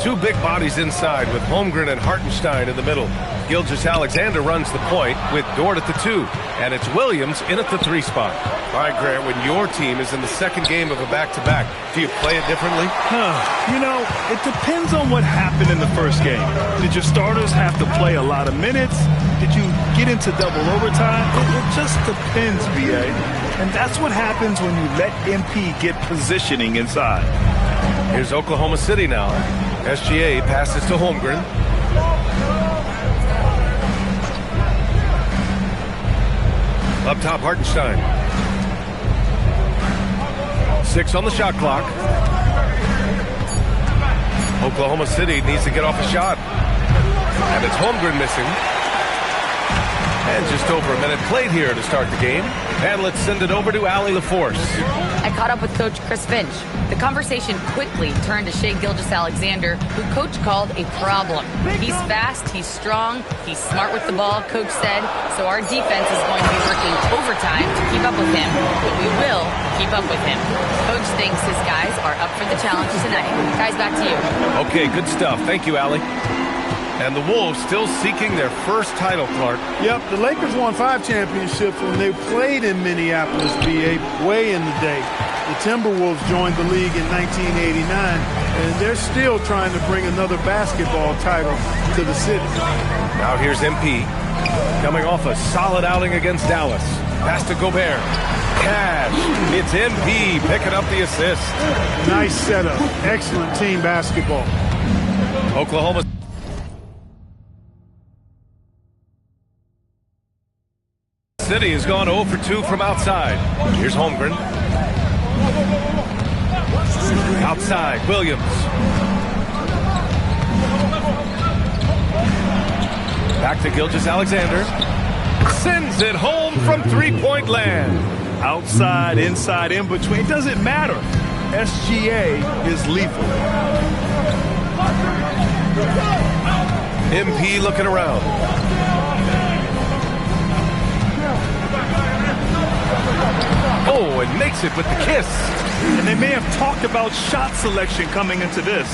Two big bodies inside with Holmgren and Hartenstein in the middle. Gilgeous-Alexander runs the point with Dort at the 2. And it's Williams in at the 3 spot. All right, Grant, when your team is in the second game of a back-to-back, do you play it differently? You know, it depends on what happened in the first game. Did your starters have to play a lot of minutes? Did you get into double overtime? It just depends, BA. And that's what happens when you let MP get positioning inside. Here's Oklahoma City now. SGA passes to Holmgren. Up top, Hartenstein. 6 on the shot clock. Oklahoma City needs to get off a shot. And it's Holmgren missing. And just over a minute played here to start the game. And let's send it over to Allie LaForce. I caught up with Coach Chris Finch. The conversation quickly turned to Shai Gilgeous-Alexander, who Coach called a problem. He's fast, he's strong, he's smart with the ball, Coach said, so our defense is going to be working overtime to keep up with him, but we will keep up with him. Coach thinks his guys are up for the challenge tonight. Guys, back to you. Okay, good stuff. Thank you, Allie. And the Wolves still seeking their first title, Clark. Yep, the Lakers won 5 championships when they played in Minneapolis, BA, way in the day. The Timberwolves joined the league in 1989, and they're still trying to bring another basketball title to the city. Now here's MP, coming off a solid outing against Dallas. Pass to Gobert. Cash. It's MP picking up the assist. Nice setup. Excellent team basketball. Oklahoma City has gone 0 for 2 from outside. Here's Holmgren. Outside, Williams. Back to Gilgeous-Alexander. Sends it home from three-point land. Outside, inside, in between, it doesn't matter. SGA is lethal. MP looking around. Oh, and makes it with the kiss. And they may have talked about shot selection coming into this.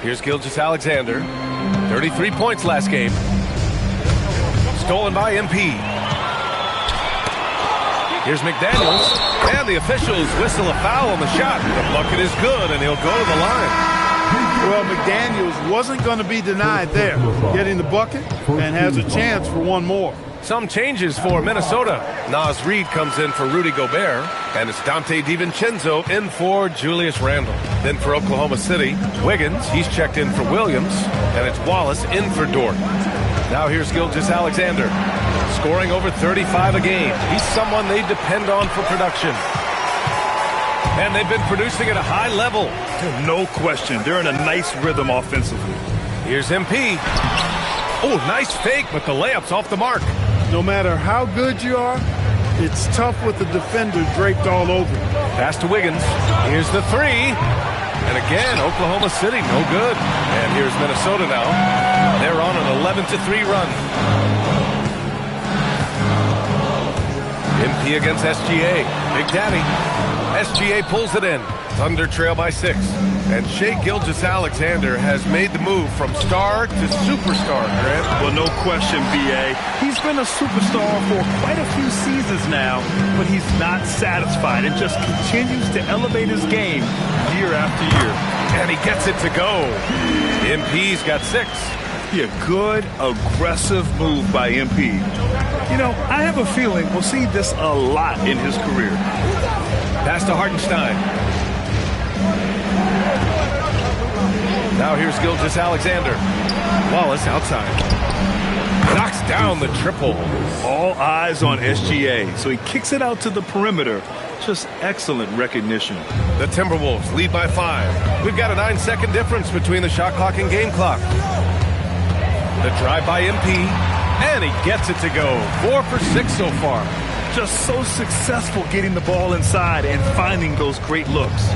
Here's Gilgeous-Alexander. 33 points last game. Stolen by MP. Here's McDaniels. And the officials whistle a foul on the shot. The bucket is good, and he'll go to the line. Well, McDaniels wasn't going to be denied there, getting the bucket, and has a chance for one more. Some changes for Minnesota. Naz Reid comes in for Rudy Gobert, and it's Dante DiVincenzo in for Julius Randle. Then for Oklahoma City, Wiggins, he's checked in for Williams, and it's Wallace in for Dort. Now here's Gilgeous-Alexander, scoring over 35 a game. He's someone they depend on for production. And they've been producing at a high level. No question. They're in a nice rhythm offensively. Here's MP. Oh, nice fake, but the layup's off the mark. No matter how good you are, it's tough with the defender draped all over you. Pass to Wiggins. Here's the 3. And again, Oklahoma City, no good. And here's Minnesota now. They're on an 11-3 run. MP against SGA. Big Daddy. SGA pulls it in. Thunder trail by 6. And Shai Gilgeous-Alexander has made the move from star to superstar, Grant. Well, no question, BA. He's been a superstar for quite a few seasons now, but he's not satisfied and just continues to elevate his game year after year. And he gets it to go. MP's got 6. Yeah, good, aggressive move by MP. You know, I have a feeling we'll see this a lot in his career. Pass to Hartenstein. Now here's Gilgeous-Alexander. Wallace outside. Knocks down the triple. All eyes on SGA, so he kicks it out to the perimeter. Just excellent recognition. The Timberwolves lead by 5. We've got a 9-second difference between the shot clock and game clock. The drive by MP, and he gets it to go. 4 for 6 so far. Just so successful getting the ball inside and finding those great looks.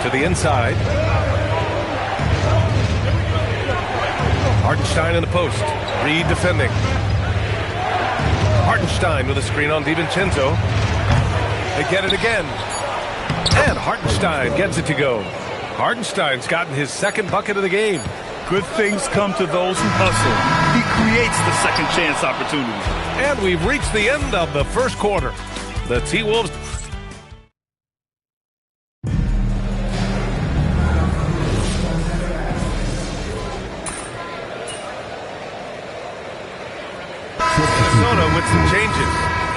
To the inside. Hartenstein in the post. Reid defending. Hartenstein with a screen on DiVincenzo. They get it again. And Hartenstein gets it to go. Hartenstein's gotten his second bucket of the game. Good things come to those who hustle. He creates the second chance opportunities. And we've reached the end of the first quarter. The T-Wolves. Minnesota with some changes.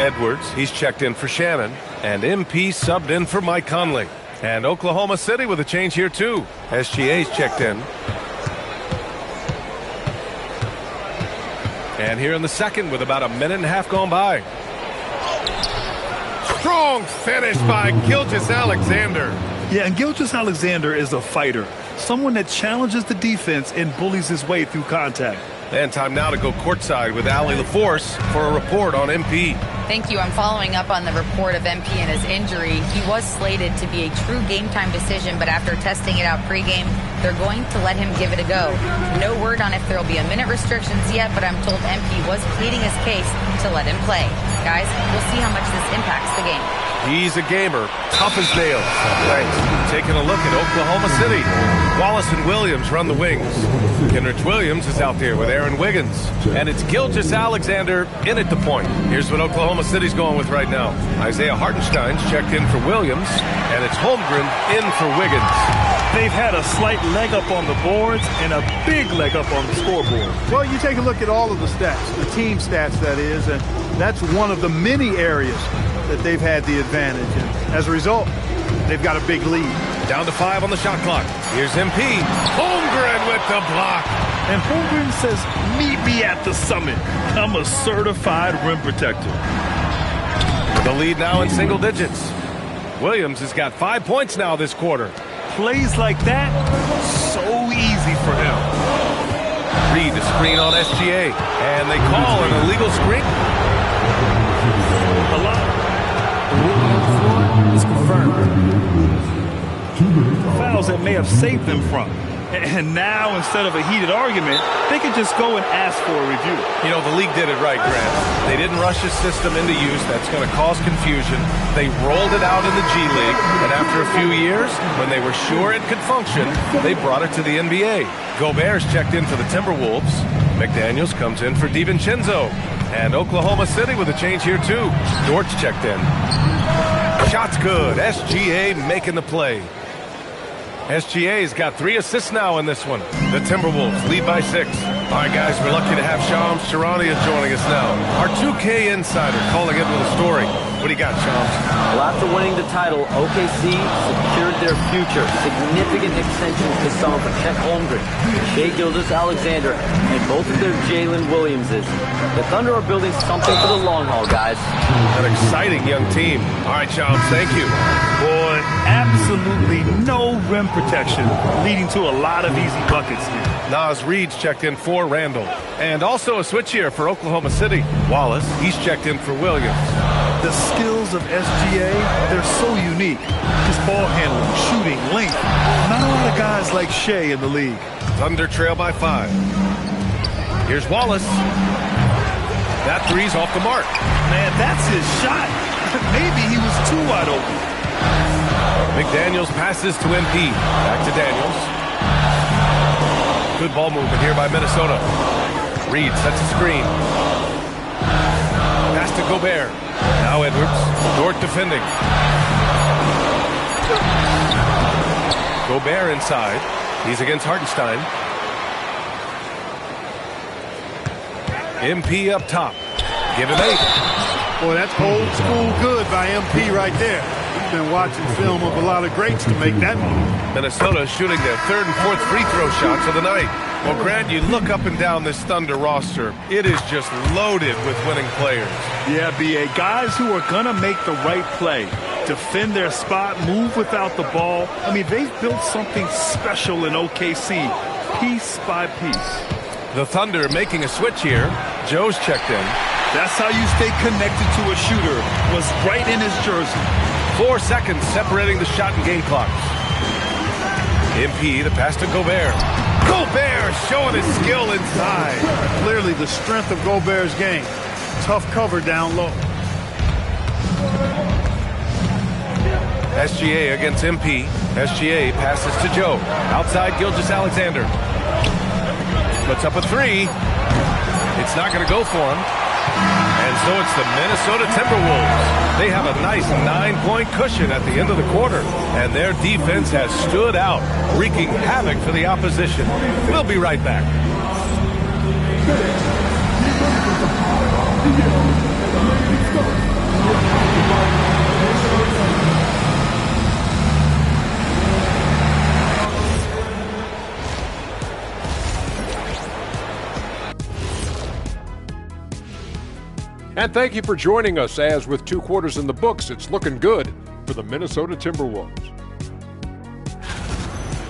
Edwards, he's checked in for Shannon. And MP subbed in for Mike Conley. And Oklahoma City with a change here too. SGA's checked in. And here in the second with about a minute and a half gone by. Strong finish by Gilgeous-Alexander. Yeah, and Gilgeous-Alexander is a fighter. Someone that challenges the defense and bullies his way through contact. And time now to go courtside with Allie LaForce for a report on MP. Thank you. I'm following up on the report of MP and his injury. He was slated to be a true game-time decision, but after testing it out pregame, they're going to let him give it a go. No word on if there will be a minute restrictions yet, but I'm told MP was pleading his case to let him play. Guys, we'll see how much this impacts the game. He's a gamer, tough as nails. Thanks. Taking a look at Oklahoma City. Wallace and Williams run the wings. Kenrich Williams is out there with Aaron Wiggins. And it's Gilgeous-Alexander in at the point. Here's what Oklahoma City's going with right now. Isaiah Hartenstein's checked in for Williams. And it's Holmgren in for Wiggins. They've had a slight leg up on the boards and a big leg up on the scoreboard. Well, you take a look at all of the stats, the team stats that is, and that's one of the many areas that they've had the advantage. And as a result, they've got a big lead. Down to 5 on the shot clock. Here's MP. Holmgren with the block. And Holmgren says, meet me at the summit. I'm a certified rim protector. The lead now in single digits. Williams has got 5 points now this quarter. Plays like that, so easy for him. Reed to screen on SGA. And they call an illegal screen. A lot. Is confirmed. Fouls that may have saved them from. And now, instead of a heated argument, they can just go and ask for a review. You know, the league did it right, Grant. They didn't rush the system into use. That's going to cause confusion. They rolled it out in the G League, and after a few years, when they were sure it could function, they brought it to the NBA. Gobert's checked in for the Timberwolves. McDaniels comes in for DiVincenzo. And Oklahoma City with a change here, too. Dortch checked in. Shot's good. SGA making the play. SGA's got 3 assists now in this one. The Timberwolves lead by 6. All right, guys, we're lucky to have Shams Charania joining us now. Our 2K insider calling in with a story. What do you got, Shams? Well, after winning the title, OKC secured their future. Significant extensions this summer for Chet Holmgren, Shai Gilgeous-Alexander, and both of their Jalen Williamses. The Thunder are building something for the long haul, guys. An exciting young team. All right, Shams, thank you. Boy, absolutely no rim protection, leading to a lot of easy buckets here. Naz Reid's checked in for Randall. And also a switch here for Oklahoma City. Wallace, he's checked in for Williams. The skills of SGA, they're so unique. His ball handling, shooting, length. Not a lot of guys like Shai in the league. Thunder trail by 5. Here's Wallace. That three's off the mark. Man, that's his shot. Maybe he was too wide open. McDaniels passes to MP. Back to Daniels. Good ball movement here by Minnesota. Reed sets a screen. Pass to Gobert. Now Edwards. Dort defending. Gobert inside. He's against Hartenstein. MP up top. Give him 8. Boy, that's old school good by MP right there. He's been watching film of a lot of greats to make that move. Minnesota shooting their 3rd and 4th free throw shots of the night. Well, Grant, you look up and down this Thunder roster. It is just loaded with winning players. Yeah, B.A. Guys who are going to make the right play, defend their spot, move without the ball. I mean, they've built something special in OKC, piece by piece. The Thunder making a switch here. Joe's checked in. That's how you stay connected to a shooter. Was right in his jersey. 4 seconds separating the shot and game clocks. MP, the pass to Gobert. Gobert showing his skill inside. Clearly the strength of Gobert's game. tough cover down low. SGA against MP. SGA passes to Joe. Outside Gilgeous-Alexander. Puts up a three. It's not going to go for him. And so it's the Minnesota Timberwolves. They have a nice 9-point cushion at the end of the quarter. And their defense has stood out, wreaking havoc for the opposition. We'll be right back. And thank you for joining us, as with 2 quarters in the books, it's looking good for the Minnesota Timberwolves.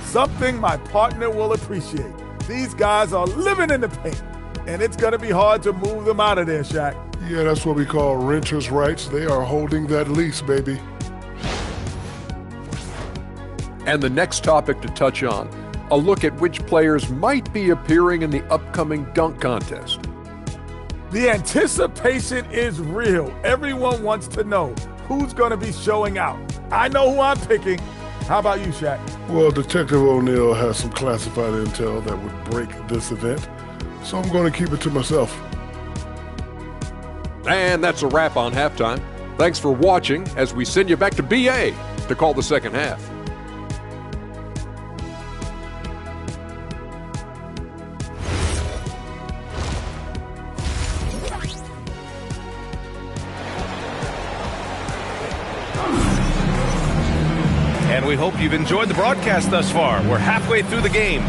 Something my partner will appreciate. These guys are living in the paint, and it's going to be hard to move them out of there, Shaq. Yeah, that's what we call renters' rights. They are holding that lease, baby. And the next topic to touch on, a look at which players might be appearing in the upcoming dunk contest. The anticipation is real. Everyone wants to know who's going to be showing out. I know who I'm picking. How about you, Shaq? Well, Detective O'Neill has some classified intel that would break this event, so I'm going to keep it to myself. And that's a wrap on halftime. Thanks for watching as we send you back to BA to call the second half. And we hope you've enjoyed the broadcast thus far. We're halfway through the game.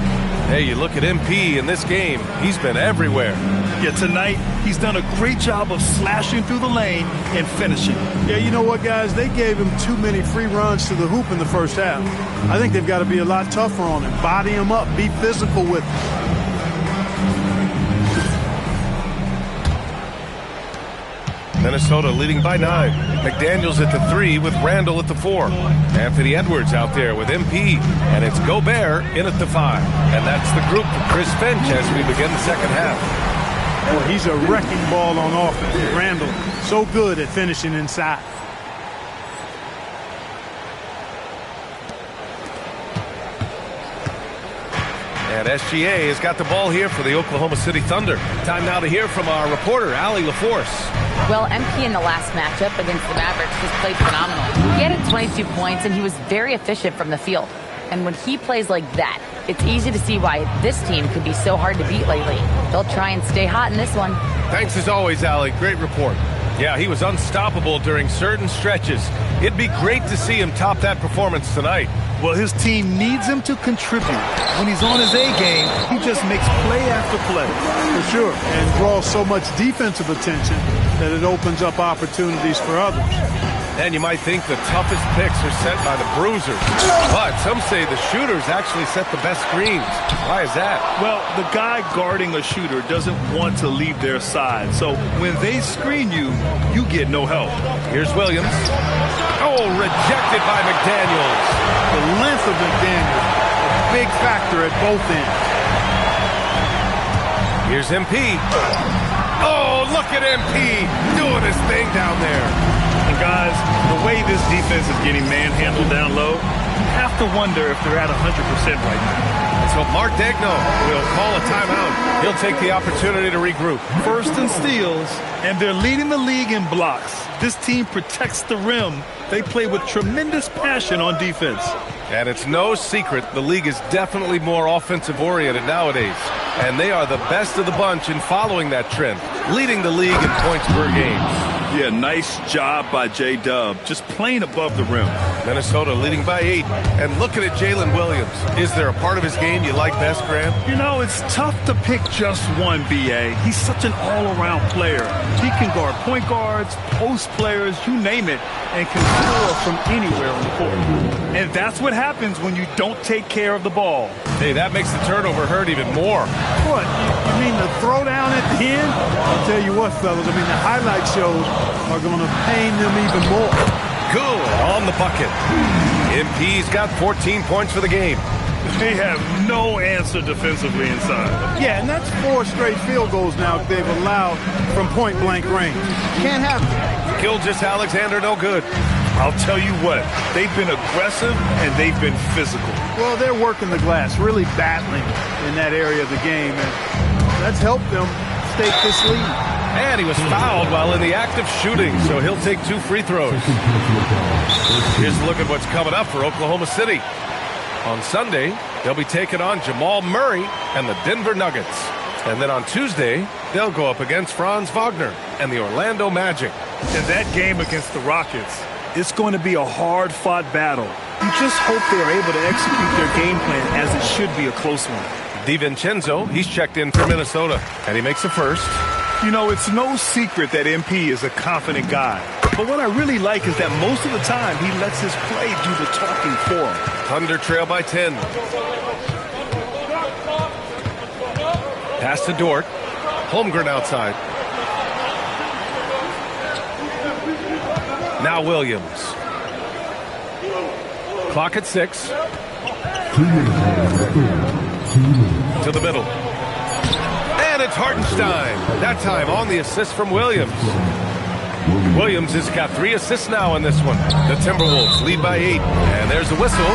Hey, you look at MP in this game, he's been everywhere. Yeah, tonight, he's done a great job of slashing through the lane and finishing. Yeah, you know what, guys? They gave him too many free runs to the hoop in the first half. I think they've got to be a lot tougher on him. Body him up. Be physical with him. Minnesota leading by 9. McDaniels at the 3 with Randall at the 4. Anthony Edwards out there with MP. And it's Gobert in at the 5. And that's the group for Chris Finch as we begin the second half. Boy, he's a wrecking ball on offense. Randall, so good at finishing inside. And SGA has got the ball here for the Oklahoma City Thunder. Time now to hear from our reporter, Allie LaForce. Well, MP in the last matchup against the Mavericks just played phenomenal. He had 22 points, and he was very efficient from the field. And when he plays like that, it's easy to see why this team could be so hard to beat lately. They'll try and stay hot in this one. Thanks as always, Allie. Great report. Yeah, he was unstoppable during certain stretches. It'd be great to see him top that performance tonight. Well, his team needs him to contribute. When he's on his A game, he just makes play after play. For sure, and draws so much defensive attention that it opens up opportunities for others. And you might think the toughest picks are set by the bruisers. But some say the shooters actually set the best screens. Why is that? Well, the guy guarding a shooter doesn't want to leave their side. So when they screen you, you get no help. Here's Williams. Oh, rejected by McDaniels. The length of McDaniels, a big factor at both ends. Here's MP. Oh, look at MP doing his thing down there. And guys, the way this defense is getting manhandled down low, you have to wonder if they're at 100% right now. So Mark Daigneault will call a timeout. He'll take the opportunity to regroup. First in steals, and they're leading the league in blocks. This team protects the rim. They play with tremendous passion on defense. And it's no secret the league is definitely more offensive-oriented nowadays. And they are the best of the bunch in following that trend, leading the league in points per game. Yeah, nice job by J-Dub, just playing above the rim. Minnesota leading by 8. And looking at Jalen Williams, is there a part of his game you like best, Grant? You know, it's tough to pick just one, B.A. He's such an all-around player. He can guard point guards, post players, you name it, and can score from anywhere on the court. And that's what happens when you don't take care of the ball. Hey, that makes the turnover hurt even more. What? You mean the throwdown at the end? I'll tell you what, fellas, I mean, the highlight shows are going to pain them even more. Good on the bucket. MP's got 14 points for the game. They have no answer defensively inside. Yeah, and that's 4 straight field goals now they've allowed from point-blank range. Can't have it. Gilgeous-Alexander no good. I'll tell you what, they've been aggressive and they've been physical. Well, they're working the glass, really battling in that area of the game, and that's helped them stake this lead. And he was fouled while in the act of shooting, so he'll take 2 free throws. Here's a look at what's coming up for Oklahoma City. On Sunday, they'll be taking on Jamal Murray and the Denver Nuggets. And then on Tuesday, they'll go up against Franz Wagner and the Orlando Magic. In that game against the Rockets, it's going to be a hard-fought battle. You just hope they're able to execute their game plan as it should be a close one. DiVincenzo, he's checked in for Minnesota, and he makes a first. You know, it's no secret that MP is a confident guy. But what I really like is that most of the time he lets his play do the talking for him. Thunder trail by 10. Pass to Dort. Holmgren outside. Now Williams. Clock at 6. To the middle. And it's Hartenstein. That time on the assist from Williams. Williams has got 3 assists now in this one. The Timberwolves lead by 8. And there's a whistle.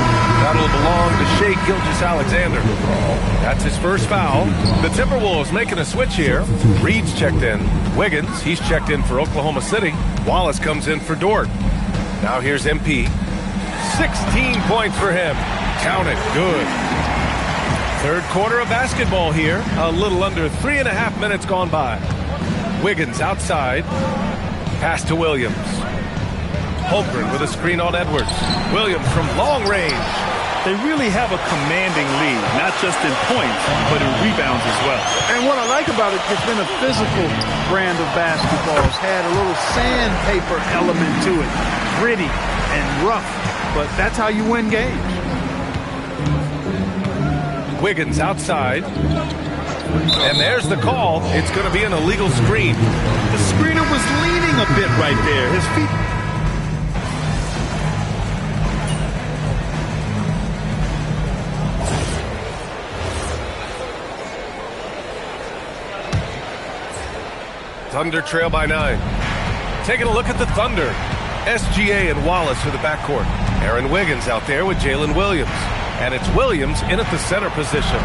That'll belong to Shai Gilgeous-Alexander. That's his first foul. The Timberwolves making a switch here. Reed's checked in. Wiggins, he's checked in for Oklahoma City. Wallace comes in for Dort. Now here's MP. 16 points for him. Count it. Good. Third quarter of basketball here. A little under 3.5 minutes gone by. Wiggins outside. Pass to Williams. Holmgren with a screen on Edwards. Williams from long range. They really have a commanding lead, not just in points, but in rebounds as well. And what I like about it, it's been a physical brand of basketball. It's had a little sandpaper element to it. Gritty and rough, but that's how you win games. Wiggins outside. And there's the call. It's going to be an illegal screen. The screener was leaning a bit right there. His feet. Thunder trail by 9. Taking a look at the Thunder. SGA and Wallace for the backcourt. Aaron Wiggins out there with Jalen Williams. And it's Williams in at the center position.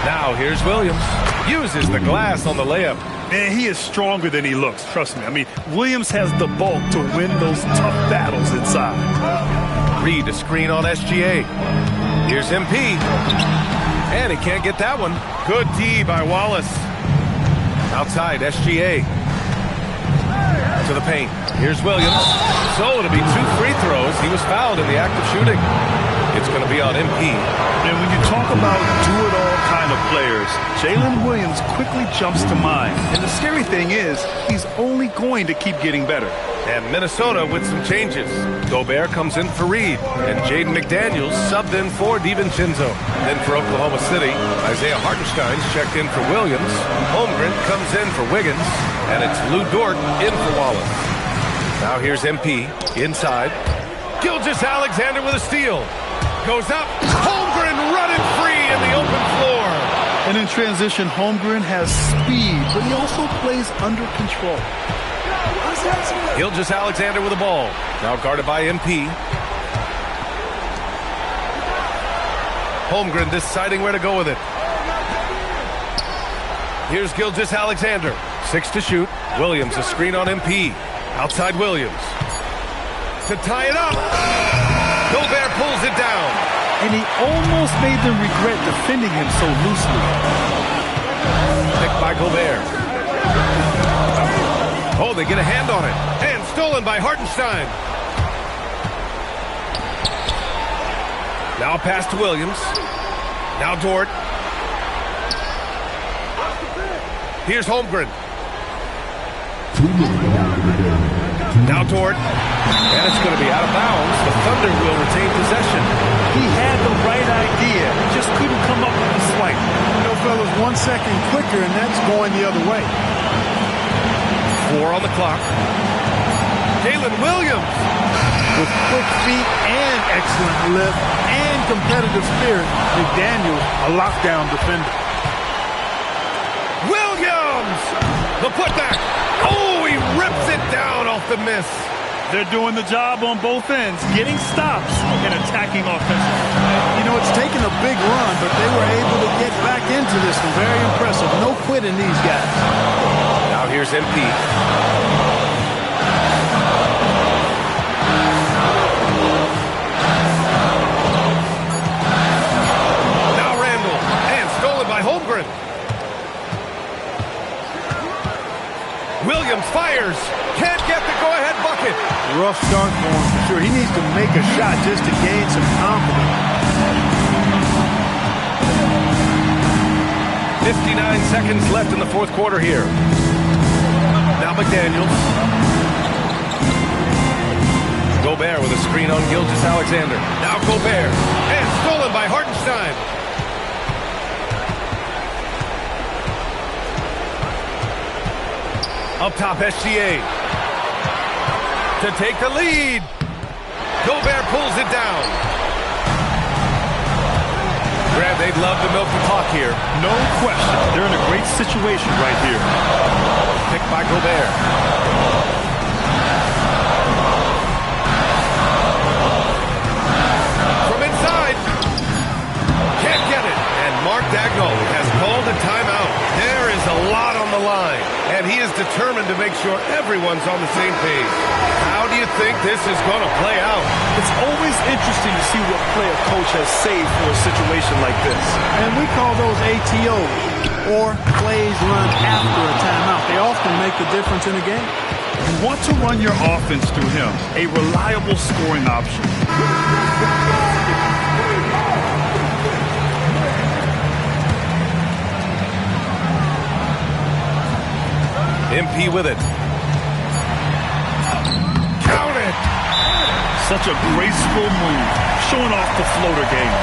Now here's Williams. Uses the glass on the layup. Man, he is stronger than he looks. Trust me. I mean, Williams has the bulk to win those tough battles inside. Reed a screen on SGA. Here's MP. And he can't get that one. Good D by Wallace. Outside, SGA. To the paint. Here's Williams. So it'll be 2 free throws. He was fouled in the act of shooting. It's going to be on MP. And when you talk about do-it-all kind of players, Jalen Williams quickly jumps to mind. And the scary thing is, he's only going to keep getting better. And Minnesota with some changes. Gobert comes in for Reed, and Jaden McDaniels subbed in for DiVincenzo. Then for Oklahoma City, Isaiah Hartenstein's checked in for Williams. Holmgren comes in for Wiggins, and it's Lou Dort in for Wallace. Now here's MP inside. Gilgeous-Alexander with a steal. Goes up. Holmgren running free in the open floor. And in transition, Holmgren has speed, but he also plays under control. Gilgeous-Alexander with the ball. Now guarded by MP. Holmgren deciding where to go with it. Here's Gilgeous-Alexander. 6 to shoot. Williams a screen on MP. Outside Williams. To tie it up. Gobert pulls it down. And he almost made them regret defending him so loosely. Picked by Gobert. Oh, they get a hand on it. And stolen by Hartenstein. Now a pass to Williams. Now Dort. Here's Holmgren. Now Dort. And it's going to be out of bounds. The Thunder will retain possession. He had the right idea. Just couldn't come up with the swipe. You know, fellas, 1 second quicker, and that's going the other way. 4 on the clock. Jalen Williams. With quick feet and excellent lift and competitive spirit. McDaniels, a lockdown defender. Williams! The putback. Oh, he rips it down off the miss. They're doing the job on both ends, getting stops and attacking offensively. You know, it's taken a big run, but they were able to get back into this one. Very impressive. No quitting these guys. Now here's MP. Now Randall. And stolen by Holmgren. Williams fires. Can't get the go-ahead bucket. Rough start for him for sure. He needs to make a shot just to gain some confidence. 59 seconds left in the fourth quarter here. Now McDaniels. Gobert with a screen on Gilgeous-Alexander. Now Gobert. And stolen by Hartenstein. Up top, SGA. To take the lead. Gobert pulls it down. Grant, they'd love to milk the clock here. No question. They're in a great situation right here. Picked by Gobert. From inside. Can't get it. And Mark Daigneault has called a timeout. There is a lot on the line, and he is determined to make sure everyone's on the same page. How do you think this is going to play out? It's always interesting to see what play a coach has saved for a situation like this. And we call those ATOs, or plays run after a timeout. They often make the difference in a game. You want to run your offense through him, a reliable scoring option. MP with it. Count it! Such a graceful move, showing off the floater game.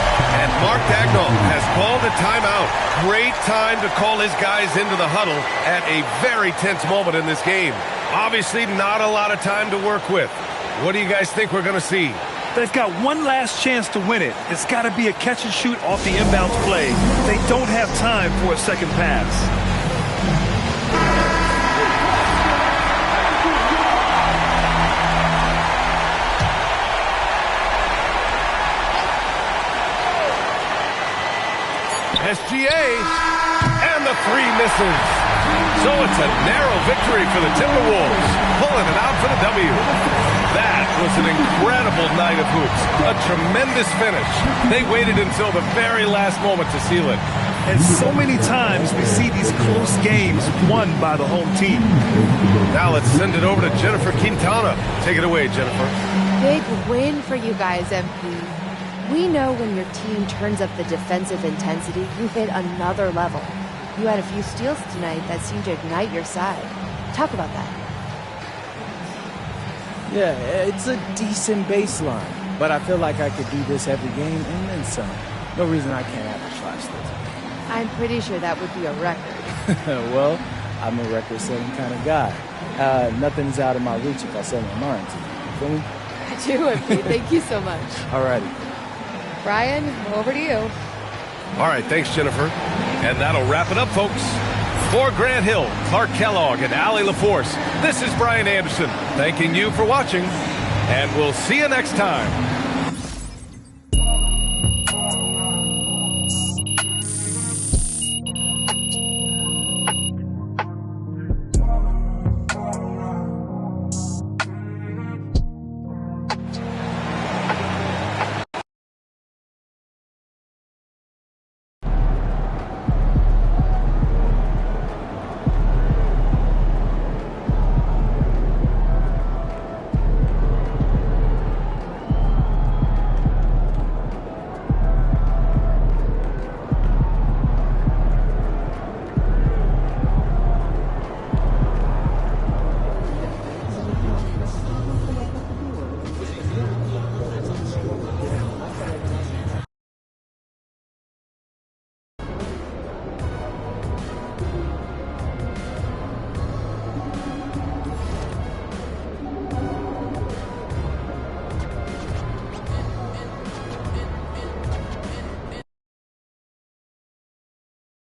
And Mark Daigneault has called a timeout. Great time to call his guys into the huddle at a very tense moment in this game. Obviously not a lot of time to work with. What do you guys think we're going to see? They've got one last chance to win it. It's got to be a catch and shoot off the inbounds play. They don't have time for a second pass. SGA, and the three misses. So it's a narrow victory for the Timberwolves, pulling it out for the W. That was an incredible night of hoops, a tremendous finish. They waited until the very last moment to seal it. And so many times we see these close games won by the home team. Now let's send it over to Jennifer Quintana. Take it away, Jennifer. Big win for you guys, MP. We know when your team turns up the defensive intensity, you hit another level. You had a few steals tonight that seemed to ignite your side. Talk about that. Yeah, it's a decent baseline, but I feel like I could do this every game and then some. No reason I can't average 5 steals. I'm pretty sure that would be a record. Well, I'm a record-setting kind of guy. Nothing's out of my reach if I set my mind to it. You feel me? I do, MP. Thank you so much. Alrighty. Brian, over to you. All right, thanks, Jennifer. And that'll wrap it up, folks. For Grant Hill, Clark Kellogg, and Allie LaForce, this is Brian Anderson, thanking you for watching, and we'll see you next time.